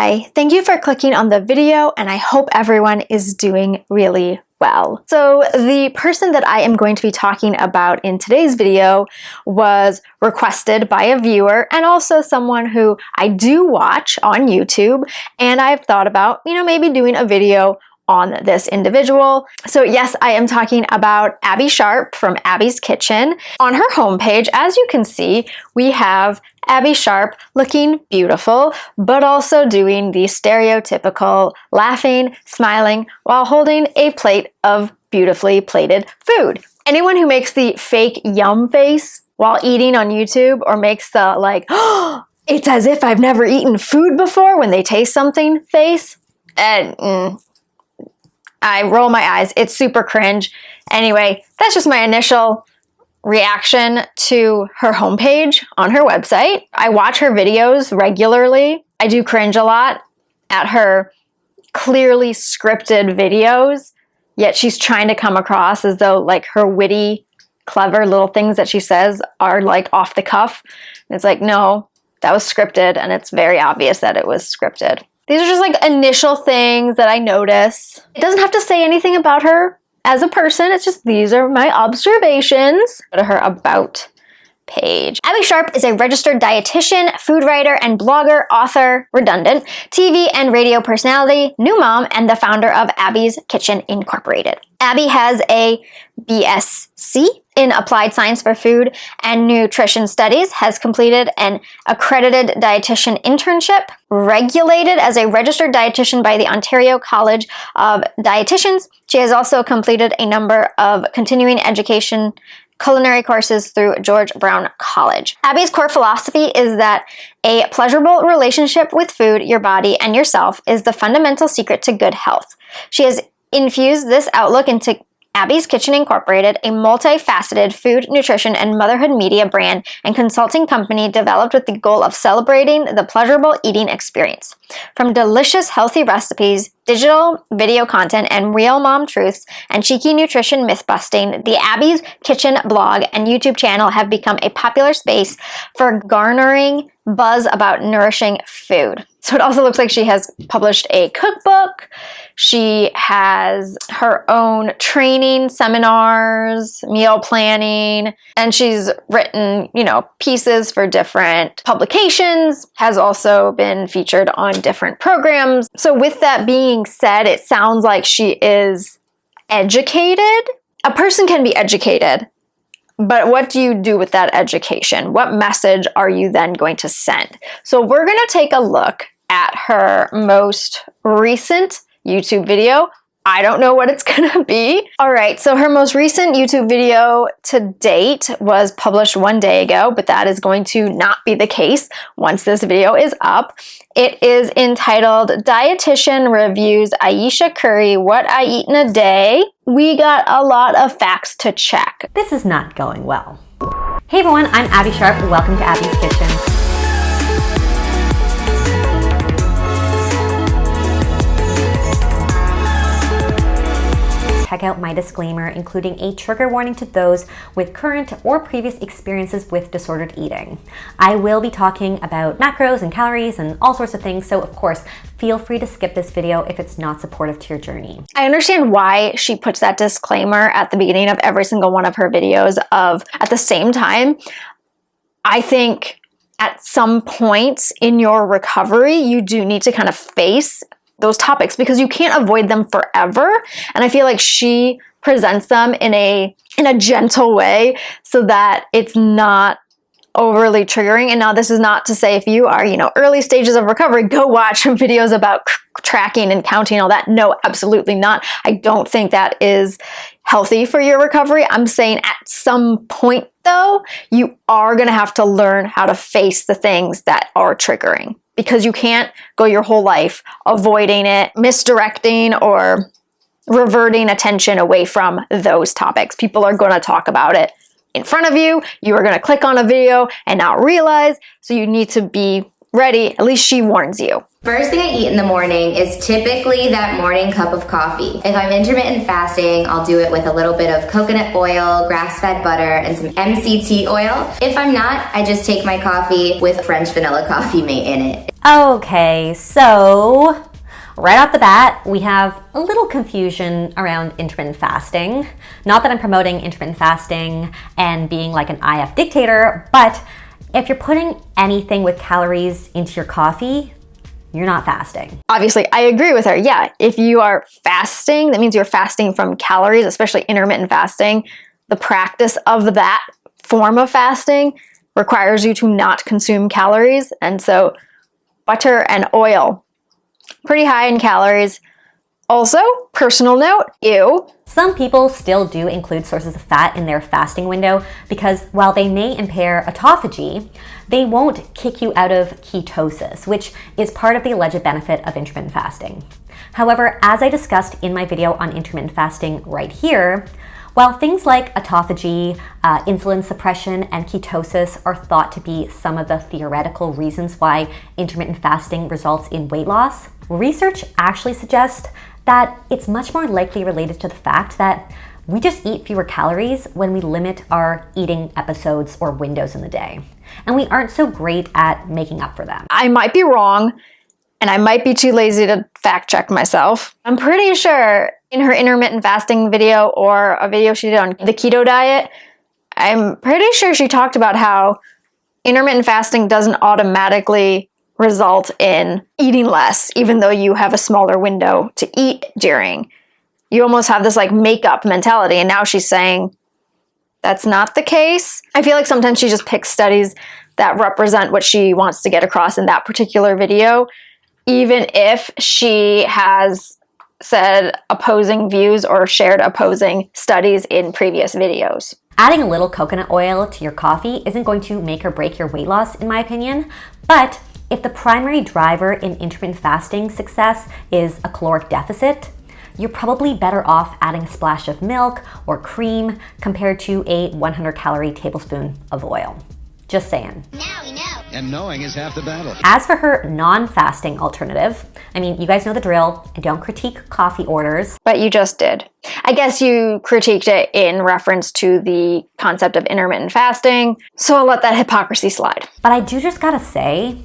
Hi, thank you for clicking on the video, and I hope everyone is doing really well. So the person that I am going to be talking about in today's video was requested by a viewer and also someone who I do watch on YouTube, and I've thought about, maybe doing a video on this individual. So yes, I am talking about Abbey Sharp from Abbey's Kitchen. On her homepage, as you can see, we have Abbey Sharp looking beautiful, but also doing the stereotypical laughing, smiling, while holding a plate of beautifully plated food. Anyone who makes the fake yum face while eating on YouTube, or makes the like, oh, it's as if I've never eaten food before when they taste something face, I roll my eyes. It's super cringe. Anyway, that's just my initial reaction to her homepage on her website. I watch her videos regularly. I do cringe a lot at her clearly scripted videos, yet she's trying to come across as though like her witty, clever little things that she says are like off the cuff. And it's like, no, that was scripted, and it's very obvious that it was scripted. These are just like initial things that I notice. It doesn't have to say anything about her as a person. It's just, these are my observations. Go to her about page. Abbey Sharp is a registered dietitian, food writer, and blogger, author, redundant, TV and radio personality, new mom, and the founder of Abbey's Kitchen Incorporated. Abbey has a BSc in Applied Science for Food and Nutrition Studies, has completed an accredited dietitian internship, regulated as a registered dietitian by the Ontario College of Dietitians. She has also completed a number of continuing education culinary courses through George Brown College. Abbey's core philosophy is that a pleasurable relationship with food, your body, and yourself is the fundamental secret to good health. She has infused this outlook into Abbey's Kitchen Incorporated, a multifaceted food, nutrition, and motherhood media brand and consulting company developed with the goal of celebrating the pleasurable eating experience. From delicious, healthy recipes, digital video content, and real mom truths, and cheeky nutrition myth-busting, the Abbey's Kitchen blog and YouTube channel have become a popular space for garnering buzz about nourishing food. So it also looks like she has published a cookbook. She has her own training, seminars, meal planning, and she's written, pieces for different publications, has also been featured on different programs. So with that being said, it sounds like she is educated. A person can be educated, but what do you do with that education? What message are you then going to send? So we're going to take a look at her most recent YouTube video. I don't know what it's gonna be. All right, so her most recent YouTube video to date was published 1 day ago, but that is going to not be the case once this video is up. It is entitled Dietitian Reviews Ayesha Curry, What I Eat in a Day. We got a lot of facts to check. This is not going well. Hey everyone, I'm Abbey Sharp. Welcome to Abbey's Kitchen. Check out my disclaimer, including a trigger warning to those with current or previous experiences with disordered eating. I will be talking about macros and calories and all sorts of things, so of course, feel free to skip this video if it's not supportive to your journey. I understand why she puts that disclaimer at the beginning of every single one of her videos at the same time, I think at some points in your recovery, you do need to kind of face those topics because you can't avoid them forever. And I feel like she presents them in a gentle way so that it's not overly triggering. And now this is not to say if you are, early stages of recovery, go watch some videos about tracking and counting all that. No, absolutely not. I don't think that is healthy for your recovery. I'm saying at some point though, you are going to have to learn how to face the things that are triggering, because you can't go your whole life avoiding it, misdirecting, or reverting attention away from those topics. People are going to talk about it in front of you. You are going to click on a video and not realize, so you need to be ready. At least she warns you. First thing I eat in the morning is typically that morning cup of coffee. If I'm intermittent fasting, I'll do it with a little bit of coconut oil, grass-fed butter, and some MCT oil. If I'm not, I just take my coffee with French vanilla coffee mate in it. Okay, so right off the bat, we have a little confusion around intermittent fasting. Not that I'm promoting intermittent fasting and being like an IF dictator, but if you're putting anything with calories into your coffee, you're not fasting. Obviously, I agree with her. Yeah, if you are fasting, that means you're fasting from calories, especially intermittent fasting. The practice of that form of fasting requires you to not consume calories. And so butter and oil, pretty high in calories. Also, personal note, ew. Some people still do include sources of fat in their fasting window because while they may impair autophagy, they won't kick you out of ketosis, which is part of the alleged benefit of intermittent fasting. However, as I discussed in my video on intermittent fasting right here, while things like autophagy, insulin suppression, and ketosis are thought to be some of the theoretical reasons why intermittent fasting results in weight loss, research actually suggests that it's much more likely related to the fact that we just eat fewer calories when we limit our eating episodes or windows in the day. And we aren't so great at making up for them. I might be wrong, and I might be too lazy to fact check myself. I'm pretty sure in her intermittent fasting video or a video she did on the keto diet, I'm pretty sure she talked about how intermittent fasting doesn't automatically result in eating less, even though you have a smaller window to eat during. You almost have this like makeup mentality, and now she's saying that's not the case. I feel like sometimes she just picks studies that represent what she wants to get across in that particular video, even if she has said opposing views or shared opposing studies in previous videos. Adding a little coconut oil to your coffee isn't going to make or break your weight loss, in my opinion, but if the primary driver in intermittent fasting success is a caloric deficit, you're probably better off adding a splash of milk or cream compared to a 100-calorie tablespoon of oil. Just saying. Now we know. And knowing is half the battle. As for her non-fasting alternative, I mean, you guys know the drill. I don't critique coffee orders. But you just did. I guess you critiqued it in reference to the concept of intermittent fasting, so I'll let that hypocrisy slide. But I do just gotta say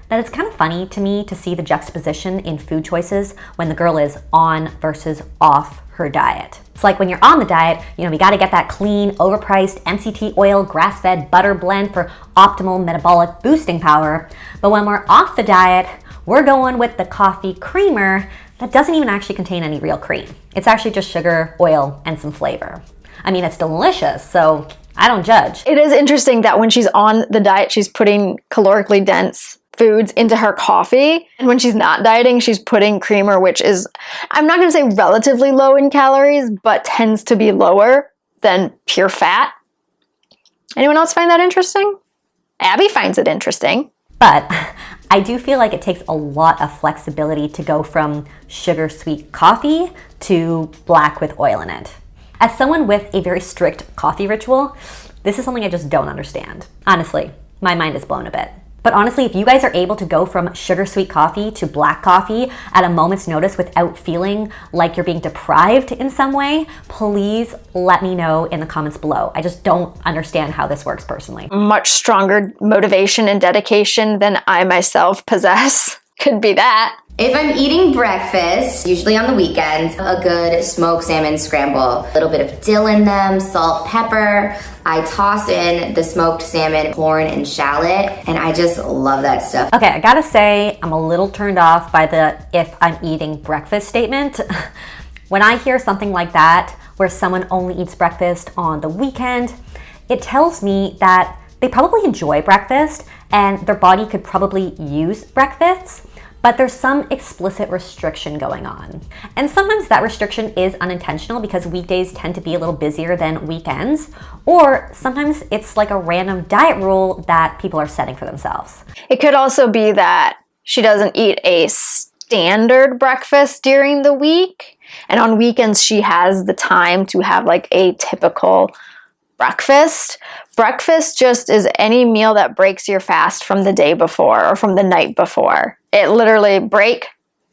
that it's kind of funny to me to see the juxtaposition in food choices when the girl is on versus off her diet. It's like when you're on the diet, we gotta get that clean, overpriced MCT oil, grass-fed butter blend for optimal metabolic boosting power. But when we're off the diet, we're going with the coffee creamer that doesn't even actually contain any real cream. It's actually just sugar, oil, and some flavor. I mean, it's delicious, so I don't judge. It is interesting that when she's on the diet, she's putting calorically dense foods into her coffee. And when she's not dieting, she's putting creamer, which is, I'm not gonna say relatively low in calories, but tends to be lower than pure fat. Anyone else find that interesting? Abby finds it interesting. But I do feel like it takes a lot of flexibility to go from sugar-sweet coffee to black with oil in it. As someone with a very strict coffee ritual, this is something I just don't understand. Honestly, my mind is blown a bit. But honestly, if you guys are able to go from sugar-sweet coffee to black coffee at a moment's notice without feeling like you're being deprived in some way, please let me know in the comments below. I just don't understand how this works personally. Much stronger motivation and dedication than I myself possess. Could be that. If I'm eating breakfast, usually on the weekends, a good smoked salmon scramble. A little bit of dill in them, salt, pepper. I toss in the smoked salmon, corn, and shallot, and I just love that stuff. Okay, I gotta say, I'm a little turned off by the if I'm eating breakfast statement. When I hear something like that, where someone only eats breakfast on the weekend, it tells me that they probably enjoy breakfast and their body could probably use breakfasts, but there's some explicit restriction going on. And sometimes that restriction is unintentional because weekdays tend to be a little busier than weekends, or sometimes it's like a random diet rule that people are setting for themselves. It could also be that she doesn't eat a standard breakfast during the week, and on weekends she has the time to have like a typical breakfast. Breakfast just is any meal that breaks your fast from the day before or from the night before. It literally break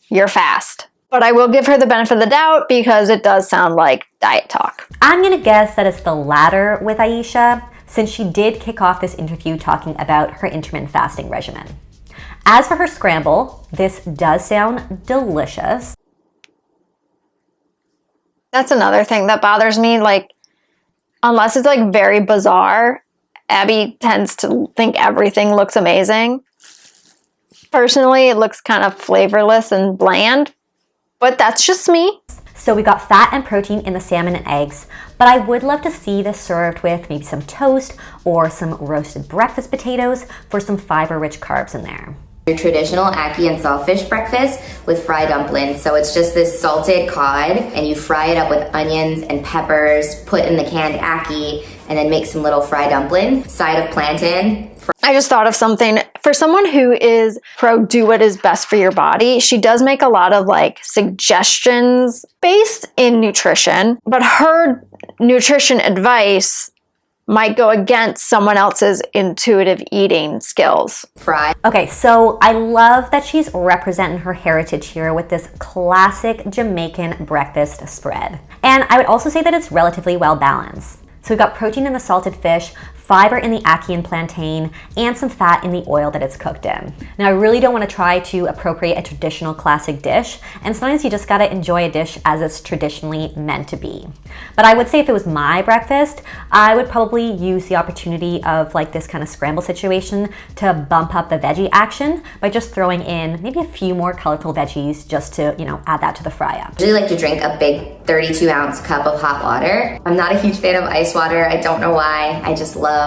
your fast. But I will give her the benefit of the doubt because it does sound like diet talk. I'm gonna guess that it's the latter with Aisha, since she did kick off this interview talking about her intermittent fasting regimen. As for her scramble, this does sound delicious. That's another thing that bothers me. Like, unless it's like very bizarre, Abbey tends to think everything looks amazing. Personally, it looks kind of flavorless and bland, but that's just me. So we got fat and protein in the salmon and eggs, but I would love to see this served with maybe some toast or some roasted breakfast potatoes for some fiber-rich carbs in there. Your traditional ackee and saltfish breakfast with fried dumplings. So it's just this salted cod and you fry it up with onions and peppers, put in the canned ackee, and then make some little fried dumplings. Side of plantain. I just thought of something. For someone who is pro do what is best for your body, she does make a lot of like suggestions based in nutrition, but her nutrition advice might go against someone else's intuitive eating skills. Fry. Okay, so I love that she's representing her heritage here with this classic Jamaican breakfast spread. And I would also say that it's relatively well balanced. So we've got protein in the salted fish, fiber in the ackee and plantain, and some fat in the oil that it's cooked in. Now, I really don't want to try to appropriate a traditional classic dish, and sometimes you just gotta enjoy a dish as it's traditionally meant to be. But I would say if it was my breakfast, I would probably use the opportunity of like this kind of scramble situation to bump up the veggie action by just throwing in maybe a few more colorful veggies just to, add that to the fry up. I usually like to drink a big 32-ounce cup of hot water. I'm not a huge fan of ice water. I don't know why. I just love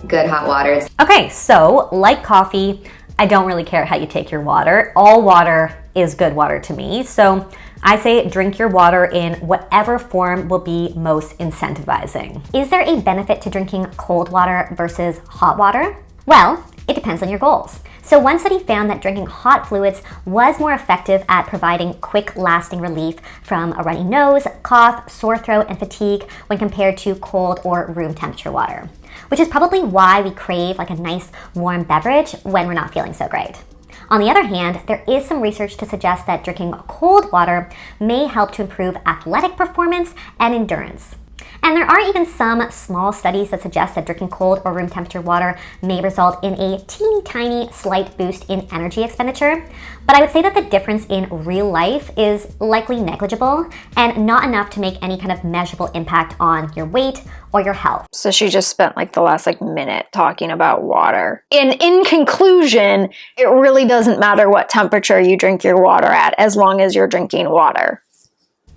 good hot water. Okay, so like coffee, I don't really care how you take your water. All water is good water to me. So I say drink your water in whatever form will be most incentivizing. Is there a benefit to drinking cold water versus hot water? Well, it depends on your goals. So one study found that drinking hot fluids was more effective at providing quick lasting relief from a runny nose, cough, sore throat, and fatigue when compared to cold or room temperature water, which is probably why we crave like a nice warm beverage when we're not feeling so great. On the other hand, there is some research to suggest that drinking cold water may help to improve athletic performance and endurance. And there are even some small studies that suggest that drinking cold or room temperature water may result in a teeny tiny slight boost in energy expenditure. But I would say that the difference in real life is likely negligible and not enough to make any kind of measurable impact on your weight or your health. So she just spent like the last minute talking about water. And in conclusion, it really doesn't matter what temperature you drink your water at as long as you're drinking water.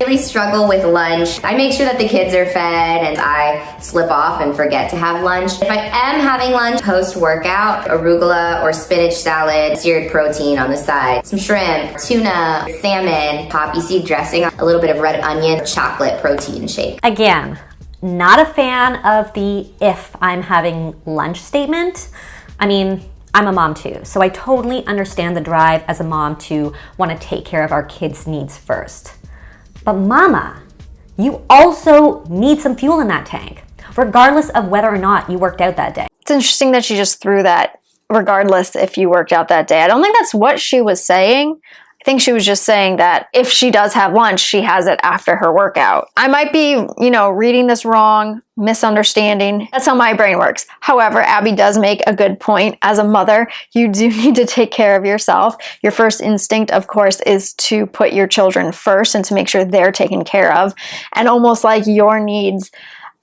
Really struggle with lunch. I make sure that the kids are fed and I slip off and forget to have lunch. If I am having lunch post-workout, arugula or spinach salad, seared protein on the side, some shrimp, tuna, salmon, poppy seed dressing, a little bit of red onion, chocolate protein shake. Again, not a fan of the if I'm having lunch statement. I mean, I'm a mom too, so I totally understand the drive as a mom to want to take care of our kids' needs first. But mama, you also need some fuel in that tank, regardless of whether or not you worked out that day. It's interesting that she just threw that regardless if you worked out that day. I don't think that's what she was saying. I think she was just saying that if she does have lunch, she has it after her workout. I might be, reading this wrong, misunderstanding. That's how my brain works. However, Abbey does make a good point. As a mother, you do need to take care of yourself. Your first instinct, of course, is to put your children first and to make sure they're taken care of. And almost like your needs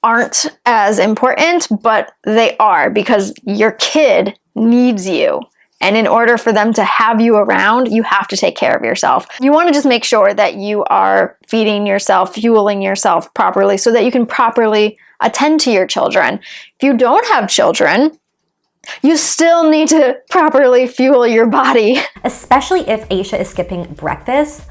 aren't as important, but they are because your kid needs you. And in order for them to have you around, you have to take care of yourself. You want to just make sure that you are feeding yourself, fueling yourself properly so that you can properly attend to your children. If you don't have children, you still need to properly fuel your body. Especially if Aisha is skipping breakfast.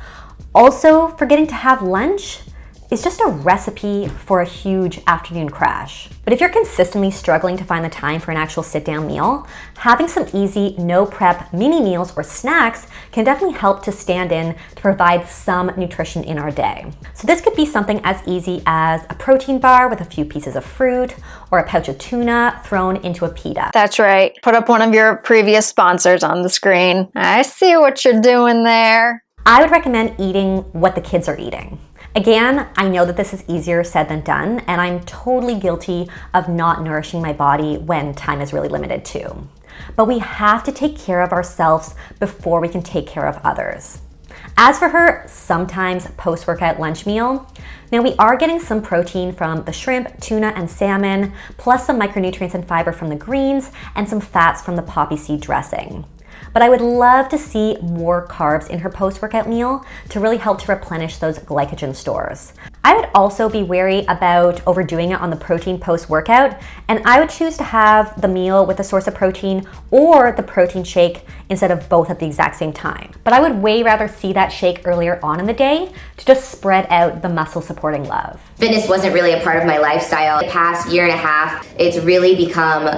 Also, forgetting to have lunch is just a recipe for a huge afternoon crash. But if you're consistently struggling to find the time for an actual sit-down meal, having some easy, no-prep mini meals or snacks can definitely help to stand in to provide some nutrition in our day. So this could be something as easy as a protein bar with a few pieces of fruit or a pouch of tuna thrown into a pita. That's right. Put up one of your previous sponsors on the screen. I see what you're doing there. I would recommend eating what the kids are eating. Again, I know that this is easier said than done, and I'm totally guilty of not nourishing my body when time is really limited too. But we have to take care of ourselves before we can take care of others. As for her sometimes post-workout lunch meal, now we are getting some protein from the shrimp, tuna, and salmon, plus some micronutrients and fiber from the greens, and some fats from the poppy seed dressing. But I would love to see more carbs in her post-workout meal to really help to replenish those glycogen stores. I would also be wary about overdoing it on the protein post-workout, and I would choose to have the meal with a source of protein or the protein shake instead of both at the exact same time. But I would way rather see that shake earlier on in the day to just spread out the muscle supporting love. Fitness wasn't really a part of my lifestyle. The past year and a half, it's really become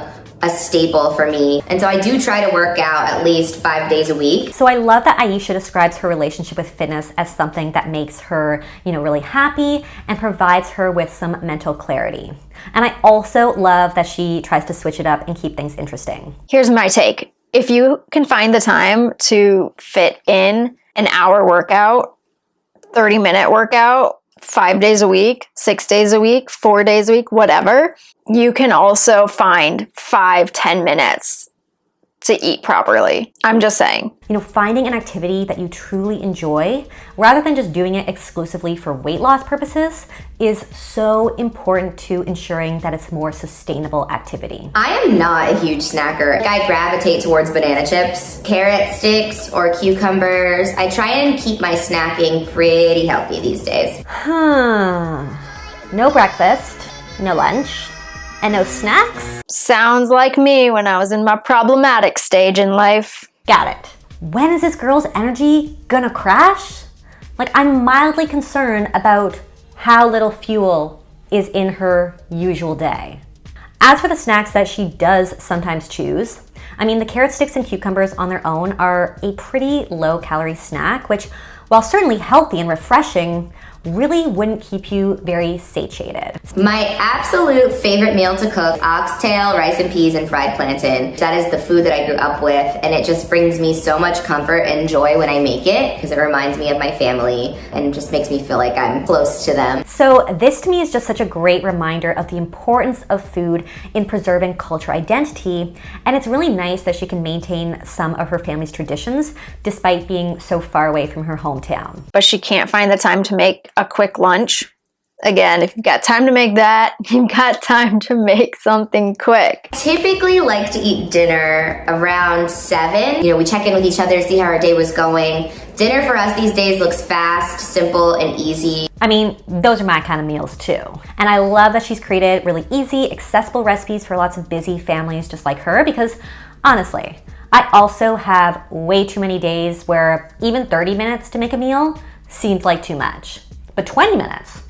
a staple for me. And so I do try to work out at least 5 days a week. So I love that Aisha describes her relationship with fitness as something that makes her, really happy and provides her with some mental clarity. And I also love that she tries to switch it up and keep things interesting. Here's my take. If you can find the time to fit in an hour workout, 30-minute workout, 5 days a week, 6 days a week, 4 days a week, whatever, you can also find 5-10 minutes to eat properly. I'm just saying. Finding an activity that you truly enjoy, rather than just doing it exclusively for weight loss purposes, is so important to ensuring that it's more sustainable activity. I am not a huge snacker. I gravitate towards banana chips, carrot sticks, or cucumbers. I try and keep my snacking pretty healthy these days. No breakfast, no lunch, and no snacks? Sounds like me when I was in my problematic stage in life. Got it. When is this girl's energy gonna crash? I'm mildly concerned about how little fuel is in her usual day. As for the snacks that she does sometimes choose, the carrot sticks and cucumbers on their own are a pretty low calorie snack, which, while certainly healthy and refreshing, really wouldn't keep you very satiated. My absolute favorite meal to cook, oxtail, rice and peas, and fried plantain. That is the food that I grew up with, and it just brings me so much comfort and joy when I make it, because it reminds me of my family and just makes me feel like I'm close to them. So this to me is just such a great reminder of the importance of food in preserving cultural identity, and it's really nice that she can maintain some of her family's traditions despite being so far away from her hometown. But she can't find the time to make a quick lunch. Again, if you've got time to make that, you've got time to make something quick. Typically like to eat dinner around 7. We check in with each other, see how our day was going. Dinner for us these days looks fast, simple, and easy. Those are my kind of meals too. And I love that she's created really easy, accessible recipes for lots of busy families just like her, because honestly, I also have way too many days where even 30 minutes to make a meal seems like too much. But 20 minutes,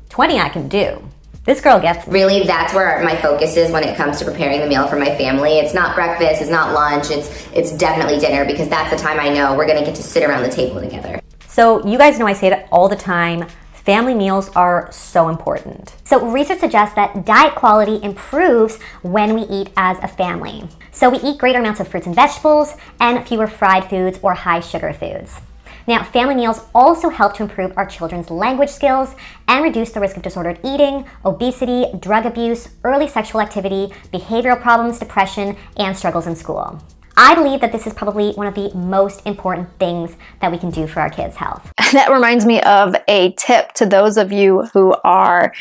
20 I can do. This girl gets me. Really, that's where my focus is when it comes to preparing the meal for my family. It's not breakfast, it's not lunch, it's definitely dinner, because that's the time I know we're gonna get to sit around the table together. So you guys know I say it all the time, family meals are so important. So research suggests that diet quality improves when we eat as a family. So we eat greater amounts of fruits and vegetables and fewer fried foods or high sugar foods. Now, family meals also help to improve our children's language skills and reduce the risk of disordered eating, obesity, drug abuse, early sexual activity, behavioral problems, depression, and struggles in school. I believe that this is probably one of the most important things that we can do for our kids' health. That reminds me of a tip to those of you who are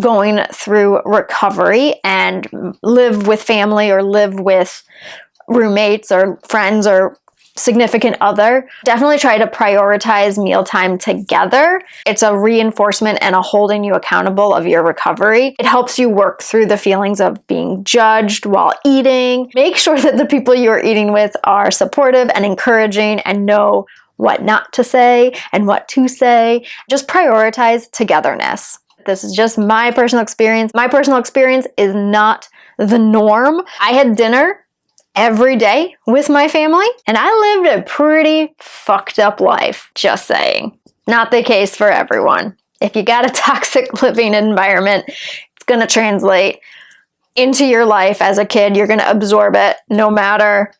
going through recovery and live with family or live with roommates or friends or significant other. Definitely try to prioritize mealtime together. It's a reinforcement and a holding you accountable of your recovery. It helps you work through the feelings of being judged while eating. Make sure that the people you are eating with are supportive and encouraging and know what not to say and what to say. Just prioritize togetherness. This is just my personal experience. My personal experience is not the norm. I had dinner every day with my family, and I lived a pretty fucked up life, just saying. Not the case for everyone. If you got a toxic living environment, it's going to translate into your life as a kid. You're going to absorb it no matter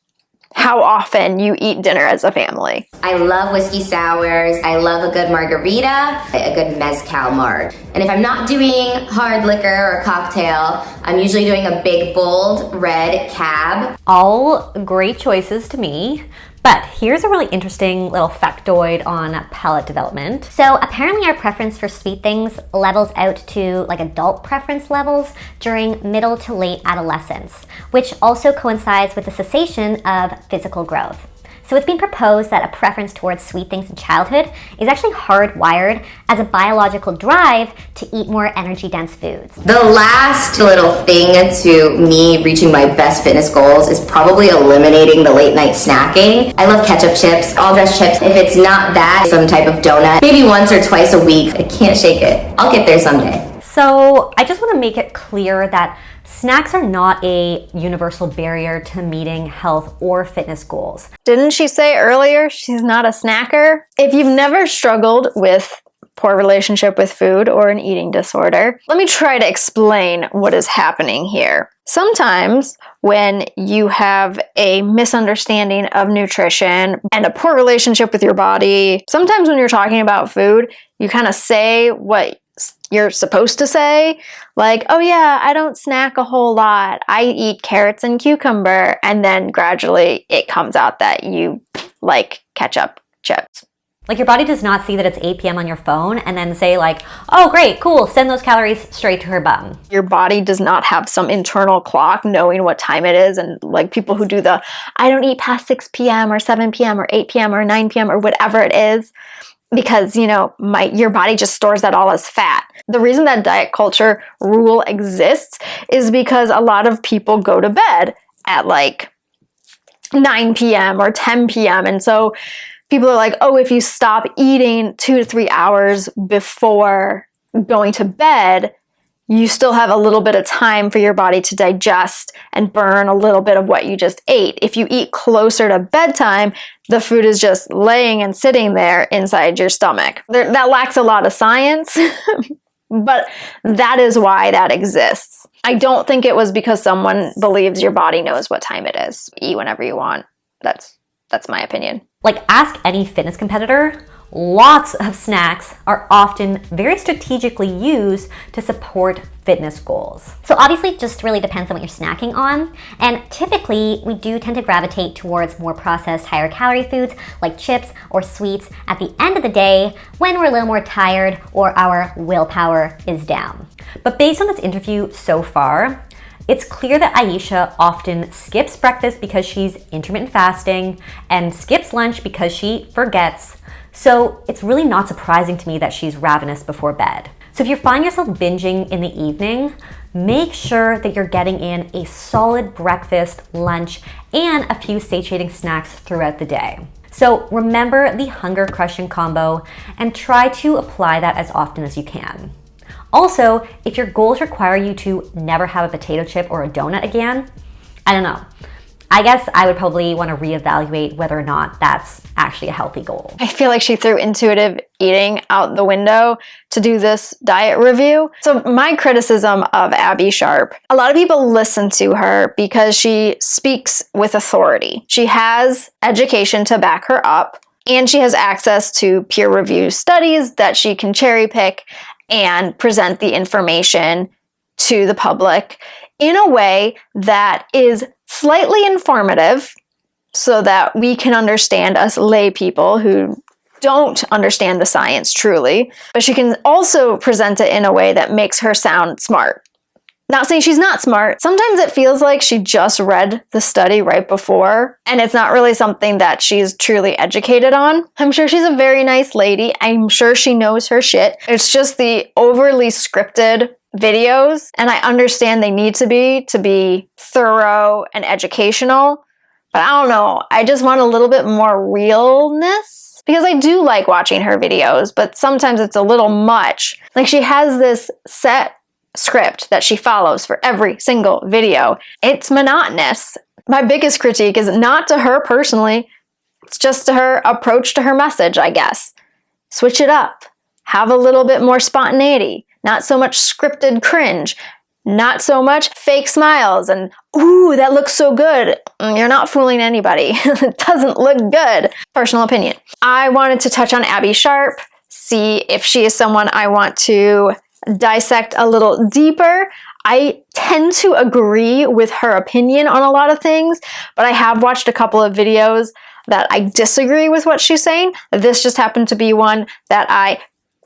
how often you eat dinner as a family. I love whiskey sours. I love a good margarita, a good mezcal marg. And if I'm not doing hard liquor or cocktail, I'm usually doing a big, bold, red cab. All great choices to me. But here's a really interesting little factoid on palate development. So apparently our preference for sweet things levels out to like adult preference levels during middle to late adolescence, which also coincides with the cessation of physical growth. So it's been proposed that a preference towards sweet things in childhood is actually hardwired as a biological drive to eat more energy-dense foods. The last little thing to me reaching my best fitness goals is probably eliminating the late night snacking. I love ketchup chips, all dressed chips. If it's not that, some type of donut, maybe once or twice a week. I can't shake it. I'll get there someday. So I just want to make it clear that snacks are not a universal barrier to meeting health or fitness goals. Didn't she say earlier she's not a snacker? If you've never struggled with poor relationship with food or an eating disorder, let me try to explain what is happening here. Sometimes when you have a misunderstanding of nutrition and a poor relationship with your body, sometimes when you're talking about food, you kind of say what you're supposed to say, like, oh yeah, I don't snack a whole lot. I eat carrots and cucumber. And then gradually it comes out that you like ketchup chips. Like your body does not see that it's 8 p.m. on your phone and then say like, oh great, cool, send those calories straight to her bum. Your body does not have some internal clock knowing what time it is. And like people who do the, I don't eat past 6 p.m. or 7 p.m. or 8 p.m. or 9 p.m. or whatever it is, because, you know, your body just stores that all as fat. The reason that diet culture rule exists is because a lot of people go to bed at like 9 p.m. or 10 p.m. And so people are like, oh, if you stop eating 2 to 3 hours before going to bed, you still have a little bit of time for your body to digest and burn a little bit of what you just ate. If you eat closer to bedtime, the food is just laying and sitting there inside your stomach. That lacks a lot of science, but that is why that exists. I don't think it was because someone believes your body knows what time it is. Eat whenever you want. That's my opinion. Like ask any fitness competitor, lots of snacks are often very strategically used to support fitness goals. So obviously it just really depends on what you're snacking on. And typically we do tend to gravitate towards more processed, higher calorie foods like chips or sweets at the end of the day when we're a little more tired or our willpower is down. But based on this interview so far, it's clear that Aisha often skips breakfast because she's intermittent fasting and skips lunch because she forgets. So it's really not surprising to me that she's ravenous before bed. So if you find yourself binging in the evening, make sure that you're getting in a solid breakfast, lunch, and a few satiating snacks throughout the day. So remember the hunger crushing combo and try to apply that as often as you can. Also, if your goals require you to never have a potato chip or a donut again, I don't know. I guess I would probably want to reevaluate whether or not that's actually a healthy goal. I feel like she threw intuitive eating out the window to do this diet review. So my criticism of Abbey Sharp, a lot of people listen to her because she speaks with authority. She has education to back her up, and she has access to peer-reviewed studies that she can cherry pick and present the information to the public in a way that is slightly informative so that we can understand, us lay people who don't understand the science truly, but she can also present it in a way that makes her sound smart. Not saying she's not smart. Sometimes it feels like she just read the study right before, and it's not really something that she's truly educated on. I'm sure she's a very nice lady. I'm sure she knows her shit. It's just the overly scripted videos, and I understand they need to be thorough and educational, but I don't know. I just want a little bit more realness, because I do like watching her videos, but sometimes it's a little much. Like she has this set script that she follows for every single video. It's monotonous. My biggest critique is not to her personally, it's just to her approach to her message, I guess. Switch it up. Have a little bit more spontaneity. Not so much scripted cringe. not so much fake smiles and, ooh, that looks so good. You're not fooling anybody. It doesn't look good. Personal opinion. I wanted to touch on Abbey Sharp, see if she is someone I want to dissect a little deeper. I tend to agree with her opinion on a lot of things, but I have watched a couple of videos that I disagree with what she's saying. This just happened to be one that I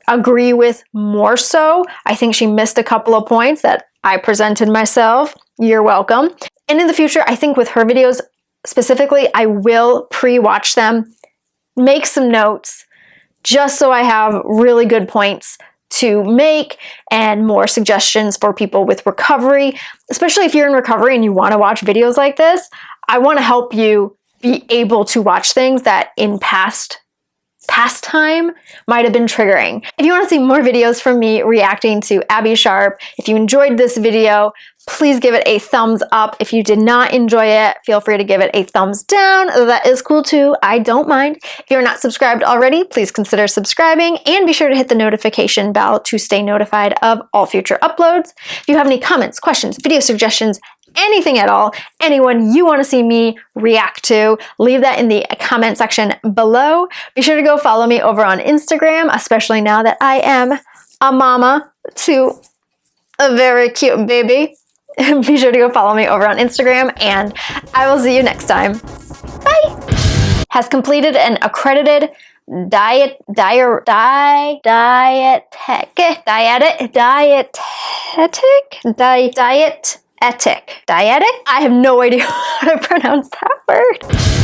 agree with more so. I think she missed a couple of points that I presented myself. You're welcome. And in the future, I think with her videos specifically, I will pre-watch them, make some notes, just so I have really good points to make and more suggestions for people with recovery. Especially if you're in recovery and you want to watch videos like this, I want to help you be able to watch things that in past time might have been triggering. If you want to see more videos from me reacting to Abbey Sharp, if you enjoyed this video, please give it a thumbs up. If you did not enjoy it, feel free to give it a thumbs down. That is cool too. I don't mind. If you're not subscribed already, please consider subscribing and be sure to hit the notification bell to stay notified of all future uploads. If you have any comments, questions, video suggestions, anything at all, anyone you want to see me react to, leave that in the comment section below. Be sure to go follow me over on Instagram, especially now that I am a mama to a very cute baby. Be sure to go follow me over on Instagram, and I will see you next time. Bye! Has completed an accredited dietetic I have no idea how to pronounce that word.